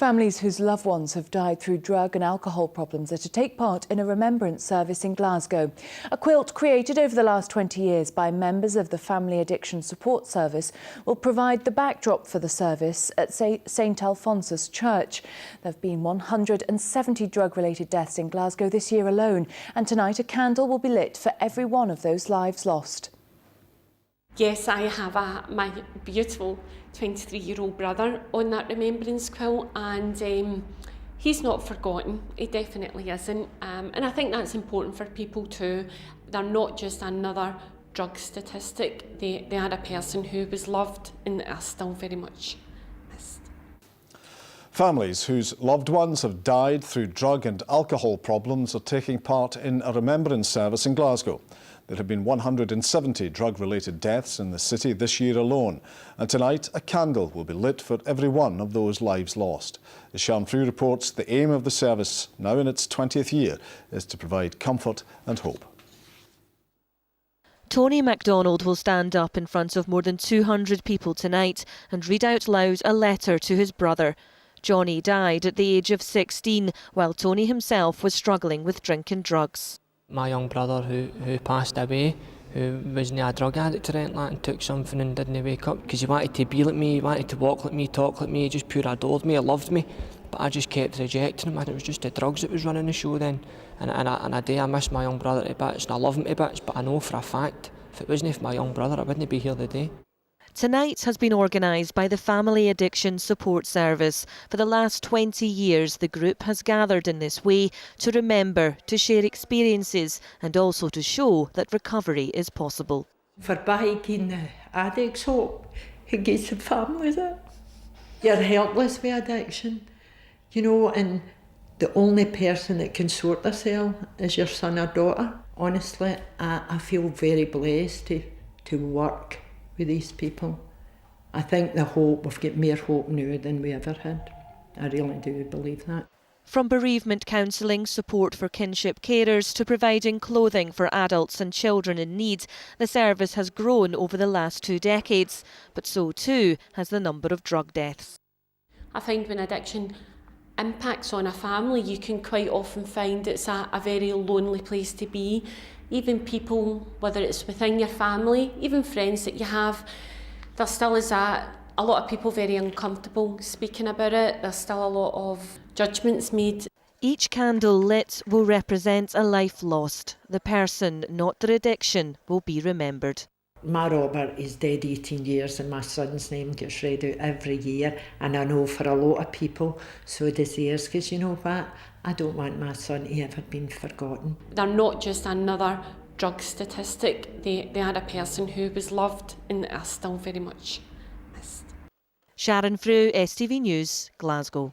Families whose loved ones have died through drug and alcohol problems are to take part in a Remembrance service in Glasgow. A quilt created over the last 20 years by members of the Family Addiction Support Service will provide the backdrop for the service at St Alphonsus Church. There have been 170 drug-related deaths in Glasgow this year alone, and tonight a candle will be lit for every one of those lives lost. Yes, I have my beautiful 23-year-old brother on that remembrance quilt, and he's not forgotten. He definitely isn't. And I think that's important for people too. They're not just another drug statistic. They are a person who was loved and are still very much missed. Families whose loved ones have died through drug and alcohol problems are taking part in a remembrance service in Glasgow. There have been 170 drug-related deaths in the city this year alone, and tonight a candle will be lit for every one of those lives lost. As Sian Frew reports, the aim of the service, now in its 20th year, is to provide comfort and hope. Tony MacDonald will stand up in front of more than 200 people tonight and read out loud a letter to his brother. Johnny died at the age of 16, while Tony himself was struggling with drink and drugs. My young brother who passed away, who wasn't a drug addict or anything like that, and took something and didn't wake up because he wanted to be like me, he wanted to walk like me, talk like me, he just pure adored me, he loved me, but I just kept rejecting him, and it was just the drugs that was running the show then. And I do, I miss my young brother to bits and I love him to bits, but I know for a fact if it wasn't for my young brother I wouldn't be here today. Tonight has been organised by the Family Addiction Support Service. For the last 20 years, the group has gathered in this way to remember, to share experiences and also to show that recovery is possible. For bagging the addicts hope, it gives the family that. You're helpless with addiction, you know, and the only person that can sort themselves is your son or daughter. Honestly, I feel very blessed to work with these people. I think we've got more hope now than we ever had. I really do believe that. From bereavement counselling, support for kinship carers to providing clothing for adults and children in need, the service has grown over the last 2 decades, but so too has the number of drug deaths. I find when addiction impacts on a family, you can quite often find it's a very lonely place to be. Even people, whether it's within your family, even friends that you have, there still is a lot of people very uncomfortable speaking about it. There's still a lot of judgments made. Each candle lit will represent a life lost. The person, not their addiction, will be remembered. My Robert is dead 18 years and my son's name gets read out every year, and I know for a lot of people so does theirs, because you know what, I don't want my son to ever been forgotten. They're not just another drug statistic, they are a person who was loved and are still very much missed. Sian Frew, STV News, Glasgow.